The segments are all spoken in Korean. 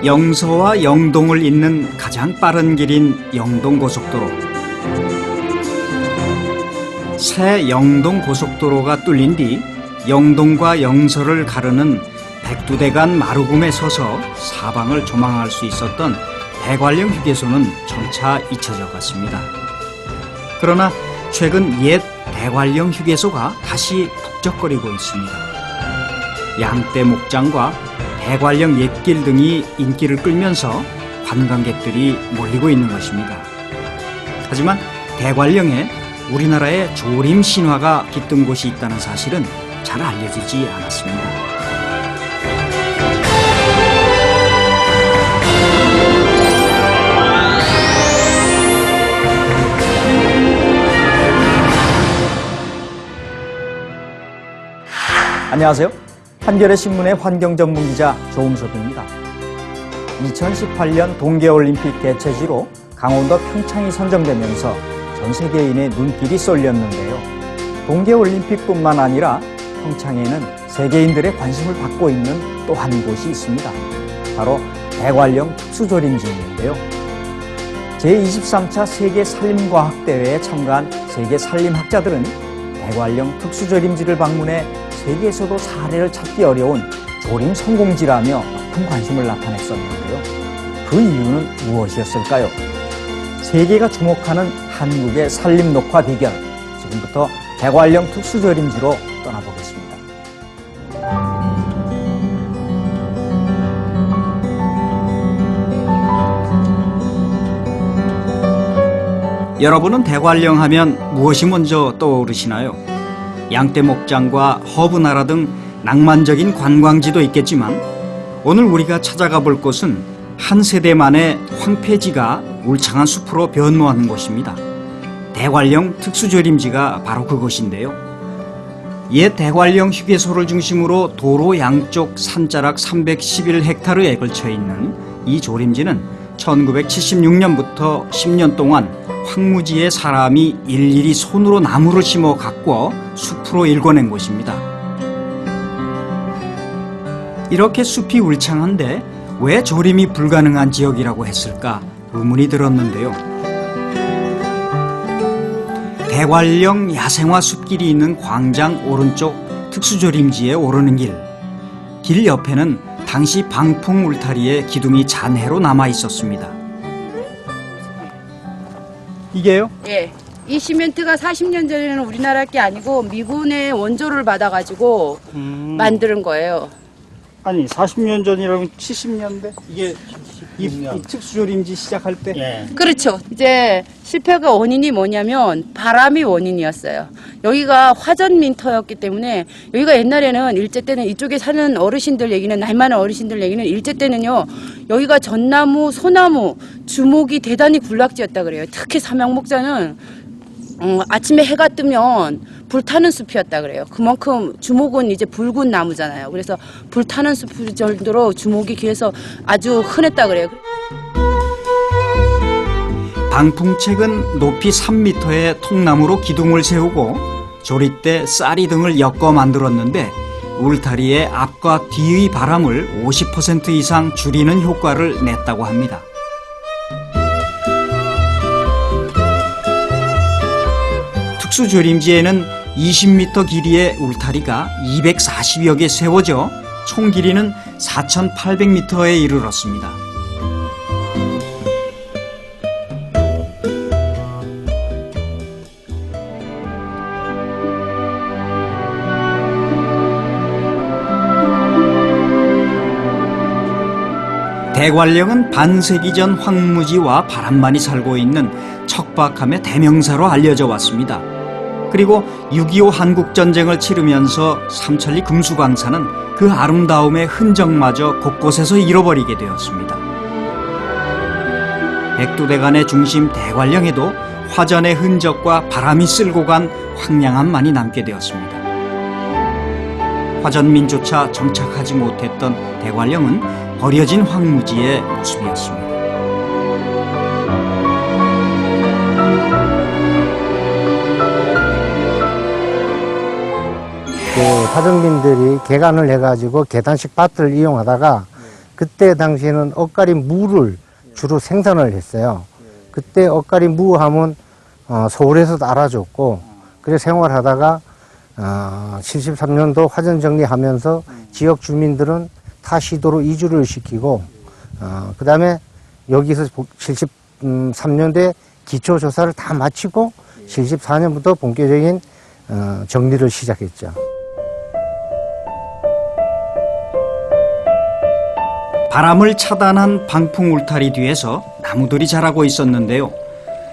영서와 영동을 잇는 가장 빠른 길인 영동고속도로. 새 영동고속도로가 뚫린 뒤 영동과 영서를 가르는 백두대간 마루굼에 서서 사방을 조망할 수 있었던 대관령 휴게소는 점차 잊혀져 갔습니다. 그러나 최근 옛 대관령 휴게소가 다시 북적거리고 있습니다. 양떼 목장과 대관령 옛길 등이 인기를 끌면서 관광객들이 몰리고 있는 것입니다. 하지만 대관령에 우리나라의 조림 신화가 깃든 곳이 있다는 사실은 잘 알려지지 않았습니다. 안녕하세요. 한겨레 신문의 환경 전문 기자 조음섭입니다. 2018년 동계올림픽 개최지로 강원도 평창이 선정되면서 전 세계인의 눈길이 쏠렸는데요. 동계올림픽뿐만 아니라 평창에는 세계인들의 관심을 받고 있는 또 한 곳이 있습니다. 바로 대관령 특수조림지인데요. 제23차 세계산림과학대회에 참가한 세계산림학자들은 대관령 특수조림지를 방문해 세계에서도 사례를 찾기 어려운 조림 성공지라며 높은 관심을 나타냈었는데요. 그 이유는 무엇이었을까요? 세계가 주목하는 한국의 산림 녹화 비결, 지금부터 대관령 특수조림지로 떠나보겠습니다. 여러분은 대관령 하면 무엇이 먼저 떠오르시나요? 양떼 목장과 허브나라 등 낭만적인 관광지도 있겠지만 오늘 우리가 찾아가 볼 곳은 한 세대 만에 황폐지가 울창한 숲으로 변모하는 곳입니다. 대관령 특수조림지가 바로 그곳인데요. 옛 대관령 휴게소를 중심으로 도로 양쪽 산자락 311헥타르에 걸쳐 있는 이 조림지는 1976년부터 10년 동안 황무지에 사람이 일일이 손으로 나무를 심어 가꾸어 숲으로 일궈낸 곳입니다. 이렇게 숲이 울창한데 왜 조림이 불가능한 지역이라고 했을까 의문이 들었는데요. 대관령 야생화 숲길이 있는 광장 오른쪽 특수조림지에 오르는 길 옆에는 당시 방풍 울타리에 기둥이 잔해로 남아 있었습니다. 이게요? 예. 이 시멘트가 40년 전에는 우리나라 게 아니고 미군의 원조를 받아가지고 만드는 거예요. 아니 40년 전이라면 70년대? 이게 이 특수조림지 시작할 때? 예. 그렇죠. 이제 실패가 원인이 뭐냐면 바람이 원인이었어요. 여기가 화전민터였기 때문에 여기가 옛날에는 일제 때는 이쪽에 사는 어르신들 얘기는 나이 많은 어르신들 얘기는 일제 때는요. 여기가 전나무, 소나무, 주목이 대단히 군락지였다 그래요. 특히 삼양목자는 아침에 해가 뜨면 불타는 숲이었다 그래요. 그만큼 주목은 이제 붉은 나무잖아요. 그래서 불타는 숲 정도로 주목이 길에서 아주 흔했다 그래요. 방풍책은 높이 3m의 통나무로 기둥을 세우고 조릿대, 쌀이 등을 엮어 만들었는데 울타리의 앞과 뒤의 바람을 50% 이상 줄이는 효과를 냈다고 합니다. 특수조림지에는 20m 길이의 울타리가 240여 개 세워져 총 길이는 4,800m에 이르렀습니다. 대관령은 반세기 전 황무지와 바람만이 살고 있는 척박함의 대명사로 알려져 왔습니다. 그리고 6.25 한국전쟁을 치르면서 삼천리 금수광산은 그 아름다움의 흔적마저 곳곳에서 잃어버리게 되었습니다. 백두대간의 중심 대관령에도 화전의 흔적과 바람이 쓸고 간 황량함만이 남게 되었습니다. 화전민조차 정착하지 못했던 대관령은 버려진 황무지의 모습이었습니다. 화전민들이 개간을 해가지고 계단식 밭을 이용하다가 그때 당시에는 엇갈인 무를 주로 생산을 했어요. 그때 엇갈인 무 하면 서울에서도 알아줬고, 그래서 생활하다가 73년도 화전 정리하면서 지역 주민들은 타 시도로 이주를 시키고, 그 다음에 여기서 73년도에 기초조사를 다 마치고 74년부터 본격적인 정리를 시작했죠. 바람을 차단한 방풍 울타리 뒤에서 나무들이 자라고 있었는데요.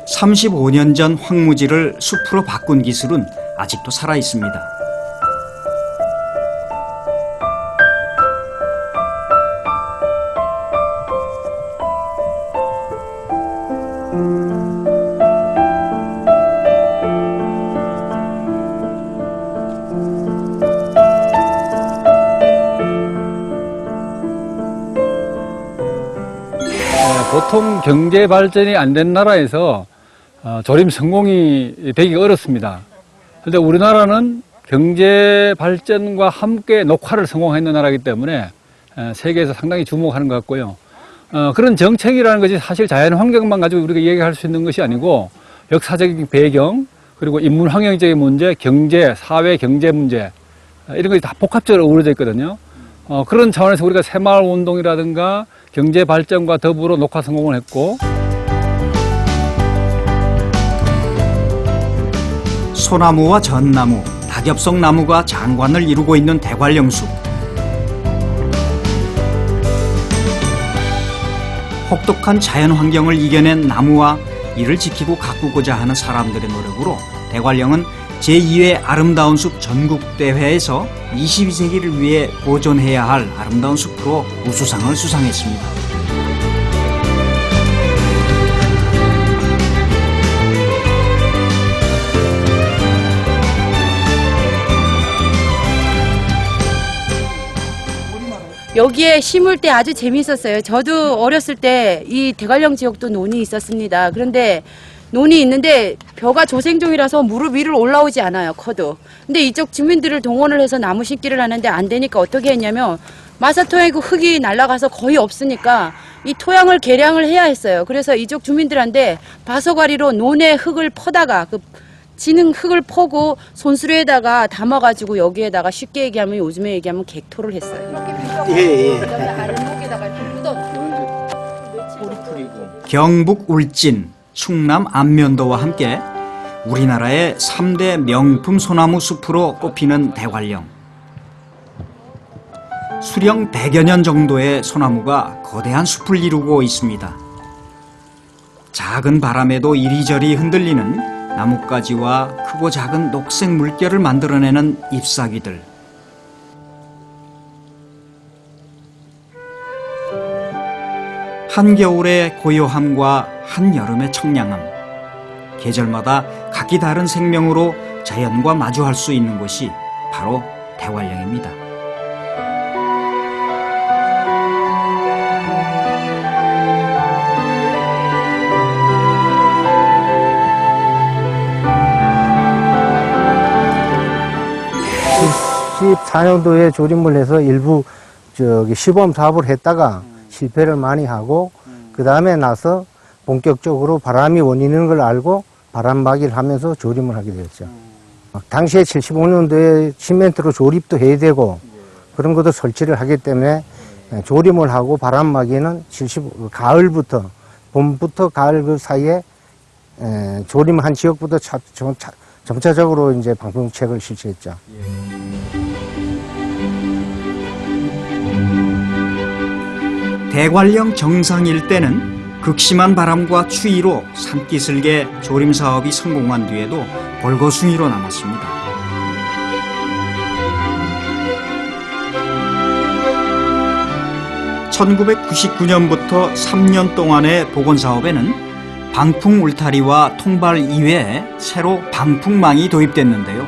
35년 전 황무지를 숲으로 바꾼 기술은 아직도 살아 있습니다. 보통 경제 발전이 안 된 나라에서 조림 성공이 되기 어렵습니다. 그런데 우리나라는 경제 발전과 함께 녹화를 성공했는 나라이기 때문에 세계에서 상당히 주목하는 것 같고요. 그런 정책이라는 것이 사실 자연 환경만 가지고 우리가 얘기할 수 있는 것이 아니고 역사적인 배경, 그리고 인문 환경적인 문제, 경제, 사회 경제 문제, 이런 것이 다 복합적으로 어우러져 있거든요. 그런 차원에서 우리가 새마을 운동이라든가 경제 발전과 더불어 녹화 성공을 했고, 소나무와 전나무, 낙엽성 나무가 장관을 이루고 있는 대관령숲. 혹독한 자연 환경을 이겨낸 나무와 이를 지키고 가꾸고자 하는 사람들의 노력으로 대관령은 제2회 아름다운 숲 전국대회에서 22세기를 위해 보존해야 할 아름다운 숲으로 우수상을 수상했습니다. 여기에 심을 때 아주 재미있었어요. 저도 어렸을 때 이 대관령 지역도 논이 있었습니다. 그런데 논이 있는데 벼가 조생종이라서 무릎 위로 올라오지 않아요, 커도. 근데 이쪽 주민들을 동원을 해서 나무 심기를 하는데 안 되니까 어떻게 했냐면 마사토에 그 흙이 날아가서 거의 없으니까 이 토양을 개량을 해야 했어요. 그래서 이쪽 주민들한테 바서가리로 논에 흙을 퍼다가 지는 흙을 퍼고 손수레에다가 담아가지고 여기에다가 쉽게 얘기하면 요즘에 얘기하면 객토를 했어요. 예. 아랫목에다가 이렇게 묻어. 경북 울진, 충남 안면도와 함께 우리나라의 3대 명품 소나무 숲으로 꼽히는 대관령. 수령 100여 년 정도의 소나무가 거대한 숲을 이루고 있습니다. 작은 바람에도 이리저리 흔들리는 나뭇가지와 크고 작은 녹색 물결을 만들어내는 잎사귀들. 한겨울의 고요함과 한여름의 청량함. 계절마다 각기 다른 생명으로 자연과 마주할 수 있는 곳이 바로 대관령입니다. (74년도에) 조림을 해서 일부 시범 사업을 했다가 실패를 많이 하고, 그 다음에 나서 본격적으로 바람이 원인인 걸 알고 바람막이를 하면서 조림을 하게 되었죠. 당시에 75년도에 시멘트로 조립도 해야 되고 그런 것도 설치를 하기 때문에 조림을 하고 바람막이는 가을부터, 봄부터 가을 그 사이에 조림한 지역부터 점차적으로 이제 방풍책을 실시했죠. 대관령 정상 일대는 극심한 바람과 추위로 산기슭에 조림 사업이 성공한 뒤에도 벌거숭이로 남았습니다. (1999년부터) 3년 동안의 복원 사업에는 방풍 울타리와 통발 이외에 새로 방풍망이 도입됐는데요.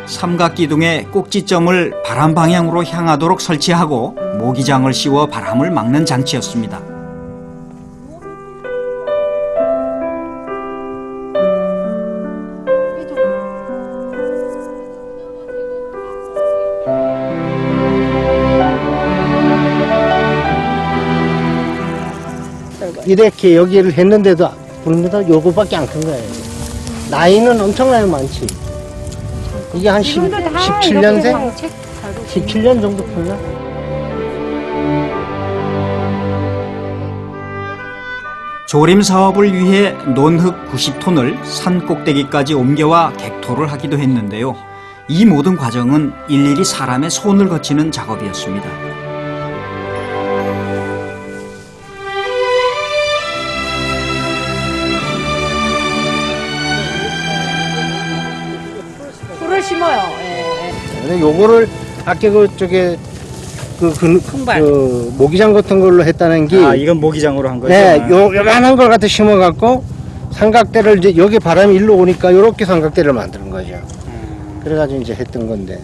삼각기둥의 꼭지점을 바람 방향으로 향하도록 설치하고 모기장을 씌워 바람을 막는 장치였습니다. 이렇게 여기를 했는데도 불보다 요거밖에 안 큰 거예요. 나이는 엄청나게 많지. 이게 한 17년생? 17년 정도 풀려? 조림 사업을 위해 논흙 90톤을 산 꼭대기까지 옮겨와 객토를 하기도 했는데요. 이 모든 과정은 일일이 사람의 손을 거치는 작업이었습니다. 풀을 심어요. 예, 예. 근데 요거를 아까 그쪽에 통발. 모기장 같은 걸로 했다는 게 이건 모기장으로 한 거죠? 네, 요만한 걸 갖다 심어갖고 삼각대를 이제 여기 바람이 일로 오니까 요렇게 삼각대를 만드는 거죠. 그래가지고 이제 했던 건데.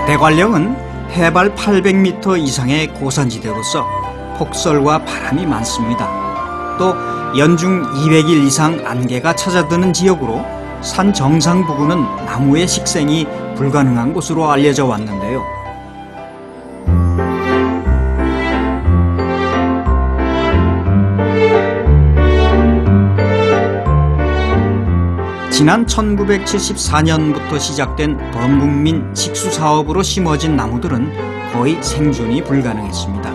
대관령은 해발 800m 이상의 고산지대로서 폭설과 바람이 많습니다. 또 연중 200일 이상 안개가 찾아드는 지역으로 산 정상 부근은 나무의 식생이 불가능한 곳으로 알려져 왔는데요. 지난 1974년부터 시작된 범국민 식수 사업으로 심어진 나무들은 거의 생존이 불가능했습니다.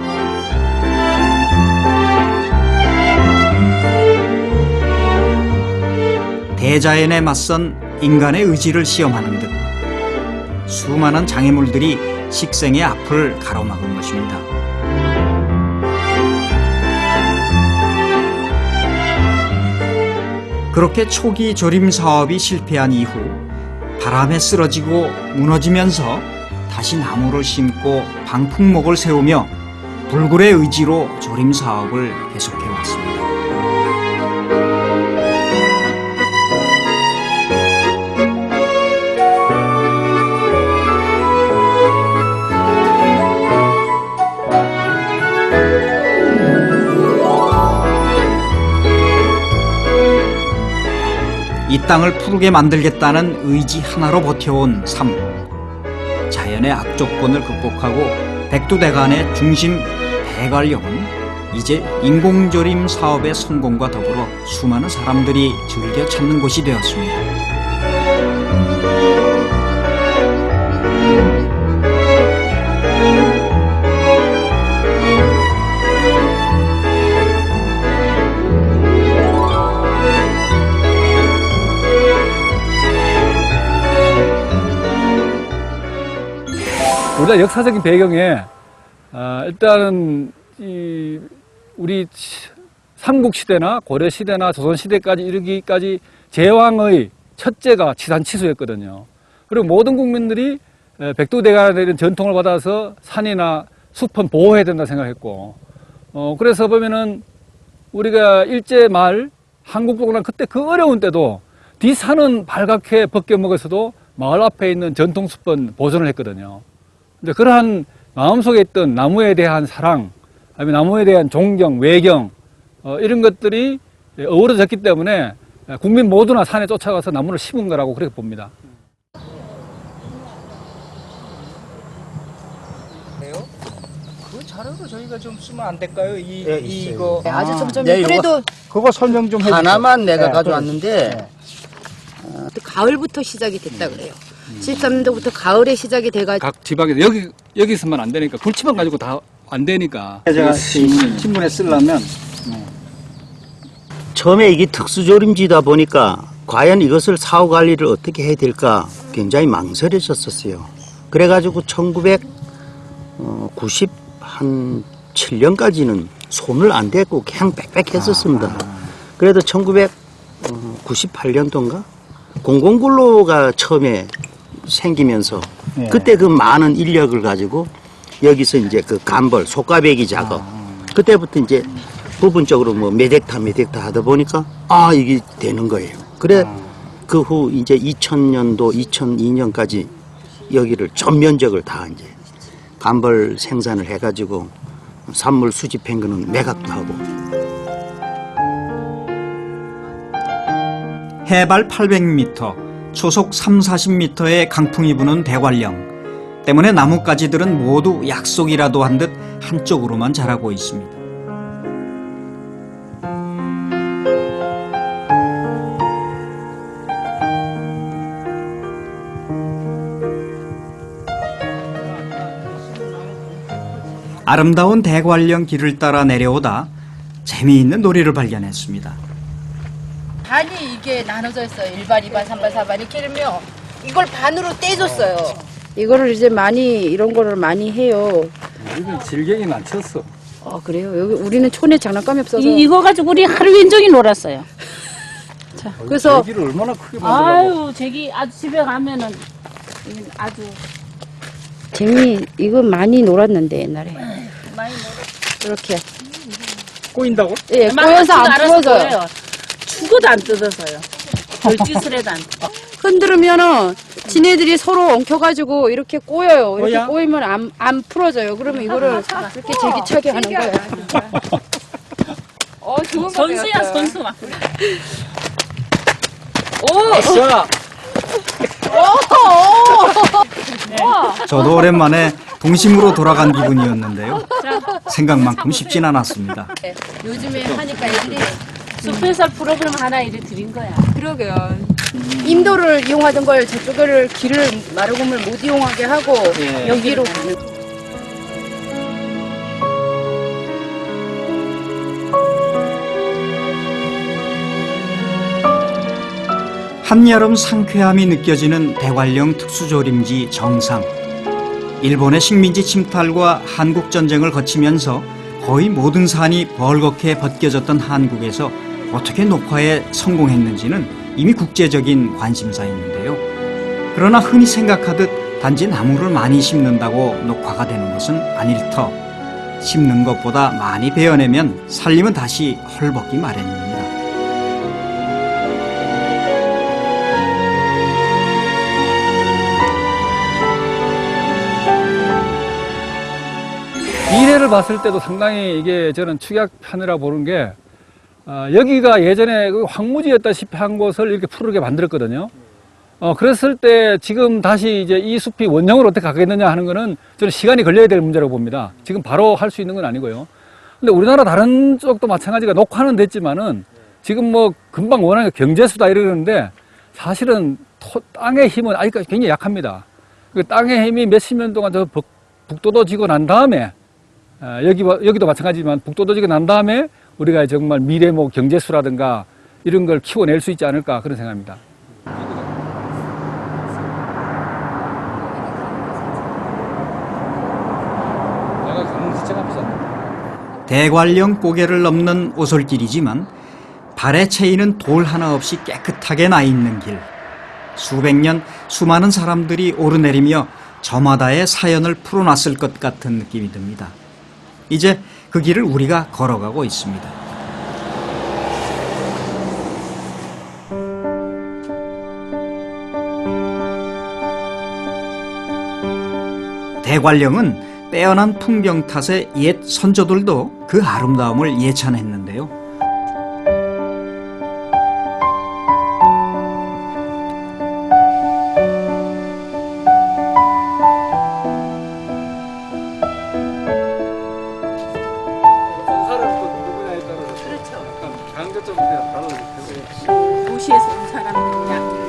대자연에 맞선 인간의 의지를 시험하는 듯 수많은 장애물들이 식생의 앞을 가로막은 것입니다. 그렇게 초기 조림 사업이 실패한 이후 바람에 쓰러지고 무너지면서 다시 나무를 심고 방풍목을 세우며 불굴의 의지로 조림 사업을 계속해 왔습니다. 이 땅을 푸르게 만들겠다는 의지 하나로 버텨온 삶. 자연의 악조건을 극복하고 백두대간의 중심 대관령은 이제 인공조림 사업의 성공과 더불어 수많은 사람들이 즐겨 찾는 곳이 되었습니다. 우리가 역사적인 배경에 일단은 우리 삼국시대나 고려시대나 조선시대까지 이르기까지 제왕의 첫째가 치산치수였거든요. 그리고 모든 국민들이 백두대간에 대한 전통을 받아서 산이나 숲은 보호해야 된다 생각했고, 그래서 보면은 우리가 일제 말 한국복랑 그때 그 어려운 때도 뒤산은 발갛게 벗겨먹어서도 마을 앞에 있는 전통 숲은 보존을 했거든요. 근데 그러한 마음속에 있던 나무에 대한 사랑, 아니면 나무에 대한 존경, 외경, 이런 것들이 어우러졌기 때문에 국민 모두나 산에 쫓아가서 나무를 심은 거라고 그렇게 봅니다. 그 자료로 저희가 좀 쓰면 안 될까요? 이거 네, 아주 점점 네, 그래도 그거 설명 좀 해주세요. 하나만 내가 네, 가져왔는데 가을부터 시작이 됐다 그래요. 13년도부터 가을에 시작이 돼가지고 각 지방에 여기서만 안 되니까 굴치만 가지고 다 안 되니까. 제가 신문에 쓰려면 처음에 이게 특수조림지다 보니까 과연 이것을 사후 관리를 어떻게 해야 될까 굉장히 망설여졌었어요. 그래가지고 1997년까지는 손을 안 대고 그냥 빽빽 했었습니다. 그래도 1998년도인가 공공근로가 처음에 생기면서 그때 그 많은 인력을 가지고 여기서 이제 그 간벌, 속가배기 작업 그때부터 이제 부분적으로 뭐 몇 헥타 하다 보니까 이게 되는 거예요. 그래 그 후 이제 2000년도, 2002년까지 여기를 전 면적을 다 이제 간벌 생산을 해가지고 산물 수집한 거는 매각도 하고. 해발 800m, 초속 3, 40m의 강풍이 부는 대관령. 때문에 나뭇가지들은 모두 약속이라도 한 듯 한쪽으로만 자라고 있습니다. 아름다운 대관령 길을 따라 내려오다 재미있는 놀이를 발견했습니다. 반이 이게 나눠져 있어요. 1반, 2반, 3반, 4반 이렇게 이러면 이걸 반으로 떼줬어요. 이거를 이제 많이 이런 거를 많이 해요. 우리는 질경이 많쳤어. 아 그래요? 여기 우리는 촌에 장난감이 없어서. 이거 가지고 우리 하루 왼종일 놀았어요. 자, 그래서 기를 얼마나 크게 만들라고. 아유, 저기 아주 집에 가면은 이게 아주 재미 이거 많이 놀았는데 옛날에 많이 놀았어요. 이렇게 꼬인다고? 예 꼬여서 안 풀어져요. 죽어도 안 뜯어서요. 별짓을 해도 안 뜯어. 흔들으면은 지네들이 서로 엉켜가지고 이렇게 꼬여요. 이렇게 꼬여? 꼬이면 안 풀어져요. 그러면 이거를 이렇게 제기차게 하는 거예요. 좋은 거 선수야, 배웠어요. 선수 막. 자, 저도 오랜만에 동심으로 돌아간 기분이었는데요. 생각만큼 쉽진 않았습니다. 요즘에 하니까 애들이 숲에서 프로그램 하나 이래 드린 거야. 그러게요. 인도를 이용하던 걸 저쪽을 길을 마루금을 못 이용하게 하고 여기로 가는. 한여름 상쾌함이 느껴지는 대관령 특수조림지 정상. 일본의 식민지 침탈과 한국전쟁을 거치면서 거의 모든 산이 벌겋게 벗겨졌던 한국에서 어떻게 녹화에 성공했는지는 이미 국제적인 관심사였는데요. 그러나 흔히 생각하듯 단지 나무를 많이 심는다고 녹화가 되는 것은 아닐 터. 심는 것보다 많이 베어내면 살림은 다시 헐벗기 마련입니다. 미래를 봤을 때도 상당히 이게 저는 축약하느라 보는 게 여기가 예전에 그 황무지였다시피 한 곳을 이렇게 푸르게 만들었거든요. 그랬을 때 지금 다시 이제 이 숲이 원형으로 어떻게 가겠느냐 하는 거는 저는 시간이 걸려야 될 문제라고 봅니다. 지금 바로 할 수 있는 건 아니고요. 근데 우리나라 다른 쪽도 마찬가지가 녹화는 됐지만은 지금 뭐 금방 워낙에 경제수다 이러는데 사실은 땅의 힘은 아직까지 굉장히 약합니다. 그 땅의 힘이 몇십 년 동안 저 북돋워지고 난 다음에 여기도 마찬가지지만 북돋워지고 난 다음에 우리가 정말 미래 뭐 경제수라든가 이런 걸 키워낼 수 있지 않을까 그런 생각입니다. 내가 가는 지체가 비싼데. 대관령 고개를 넘는 오솔길이지만 발에 채이는 돌 하나 없이 깨끗하게 나 있는 길. 수백 년 수많은 사람들이 오르내리며 저마다의 사연을 풀어놨을 것 같은 느낌이 듭니다. 이제 그 길을 우리가 걸어가고 있습니다. 대관령은 빼어난 풍경 탓에 옛 선조들도 그 아름다움을 예찬했는데요. 도시에서 온 사람들이야.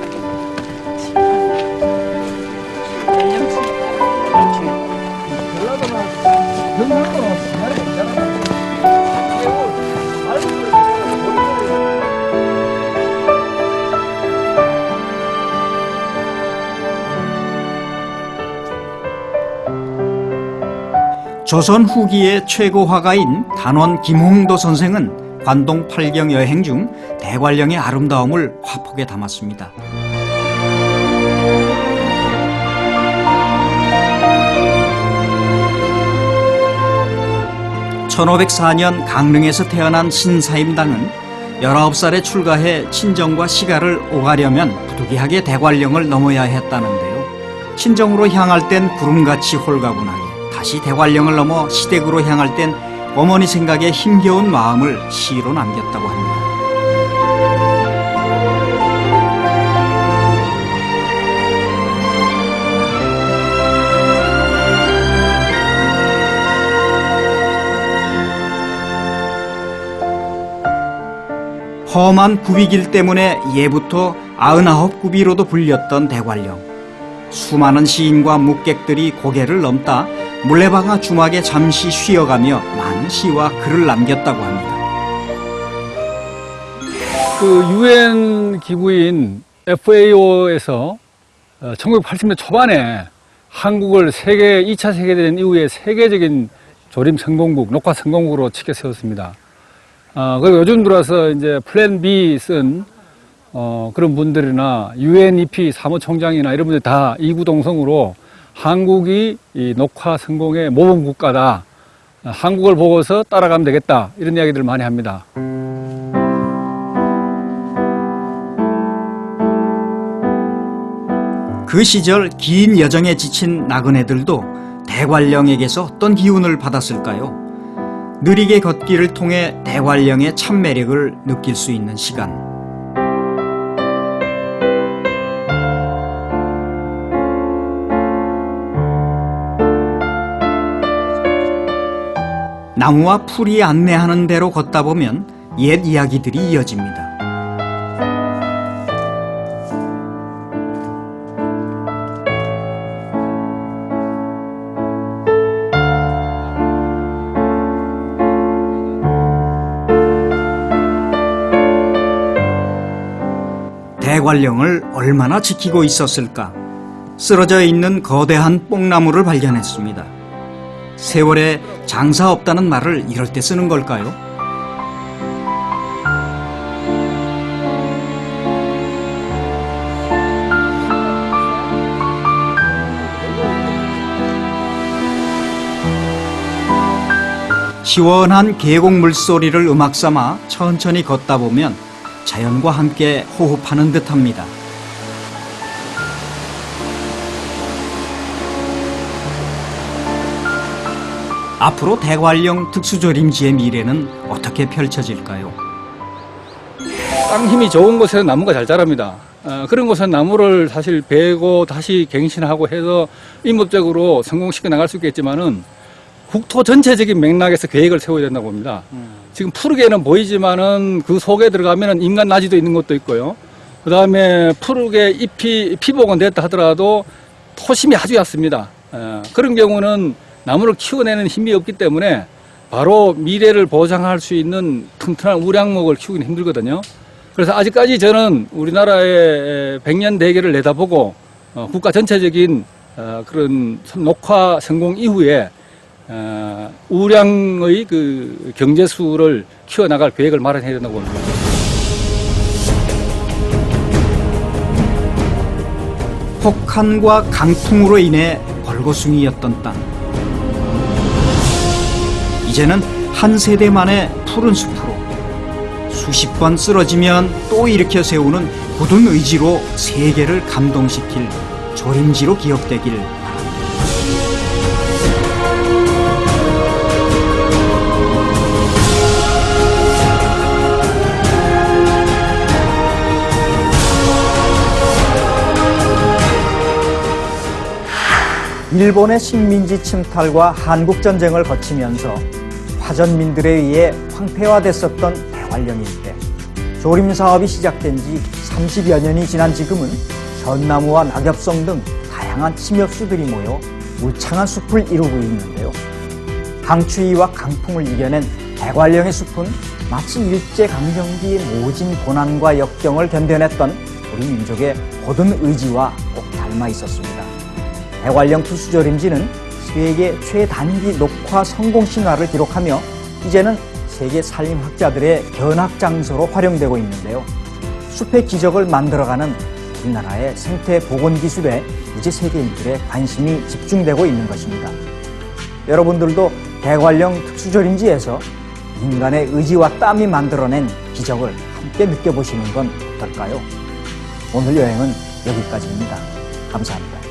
조선 후기의 최고 화가인 단원 김홍도 선생은 관동 8경 여행 중 대관령의 아름다움을 화폭에 담았습니다. (1504년) 강릉에서 태어난 신사임당은 19살에 출가해 친정과 시가를 오가려면 부득이하게 대관령을 넘어야 했다는데요. 친정으로 향할 땐 구름같이 홀가분하게, 다시 대관령을 넘어 시댁으로 향할 땐 어머니 생각에 힘겨운 마음을 시로 남겼다고 합니다. 험한 굽이길 때문에 예부터 99굽이로도 불렸던 대관령. 수많은 시인과 묵객들이 고개를 넘다 물레방아 주막에 잠시 쉬어가며 많은 시와 글을 남겼다고 합니다. 그 UN 기구인 FAO에서 1980년 초반에 한국을 2차 세계대전 이후에 세계적인 조림 성공국, 녹화 성공국으로 치켜 세웠습니다. 그리고 요즘 들어서 이제 플랜 B 쓴 그런 분들이나 UNEP 사무총장이나 이런 분들 다 이구동성으로 한국이 이 녹화 성공의 모범 국가다. 한국을 보고서 따라가면 되겠다. 이런 이야기들을 많이 합니다. 그 시절 긴 여정에 지친 나그네들도 대관령에게서 어떤 기운을 받았을까요? 느리게 걷기를 통해 대관령의 참 매력을 느낄 수 있는 시간. 나무와 풀이 안내하는 대로 걷다 보면 옛 이야기들이 이어집니다. 대관령을 얼마나 지키고 있었을까? 쓰러져 있는 거대한 뽕나무를 발견했습니다. 세월에 장사 없다는 말을 이럴 때 쓰는 걸까요? 시원한 계곡 물소리를 음악 삼아 천천히 걷다 보면 자연과 함께 호흡하는 듯합니다. 앞으로 대관령 특수조림지의 미래는 어떻게 펼쳐질까요? 땅 힘이 좋은 곳에는 나무가 잘 자랍니다. 그런 곳은 나무를 사실 베고 다시 갱신하고 해서 임업적으로 성공시켜 나갈 수 있겠지만은 국토 전체적인 맥락에서 계획을 세워야 된다고 봅니다. 지금 푸르게는 보이지만은 그 속에 들어가면은 인간 나지도 있는 것도 있고요. 그 다음에 푸르게 잎이 피복은 됐다 하더라도 토심이 아주 얕습니다. 그런 경우는 나무를 키워내는 힘이 없기 때문에 바로 미래를 보장할 수 있는 튼튼한 우량목을 키우기는 힘들거든요. 그래서 아직까지 저는 우리나라의 100년 대계를 내다보고 국가 전체적인 그런 녹화 성공 이후에 우량의 그 경제수를 키워나갈 계획을 마련해야 된다고 봅니다. 혹한과 강풍으로 인해 벌거숭이였던 땅. 이제는 한 세대만의 푸른 숲으로 수십 번 쓰러지면 또 일으켜 세우는 굳은 의지로 세계를 감동시킬 조림지로 기억되길 바랍니다. 일본의 식민지 침탈과 한국전쟁을 거치면서 화전민들에 의해 황폐화됐었던 대관령 일대. 조림 사업이 시작된 지 30여 년이 지난 지금은 현나무와 낙엽성 등 다양한 침엽수들이 모여 울창한 숲을 이루고 있는데요. 강추위와 강풍을 이겨낸 대관령의 숲은 마치 일제강점기의 모진 고난과 역경을 견뎌냈던 우리 민족의 고든 의지와 꼭 닮아 있었습니다. 대관령 투수조림지는 세계 최단기 녹화 성공 신화를 기록하며 이제는 세계 산림학자들의 견학 장소로 활용되고 있는데요. 숲의 기적을 만들어가는 우리나라의 생태 복원 기술에 이제 세계인들의 관심이 집중되고 있는 것입니다. 여러분들도 대관령 특수조림지에서 인간의 의지와 땀이 만들어낸 기적을 함께 느껴보시는 건 어떨까요? 오늘 여행은 여기까지입니다. 감사합니다.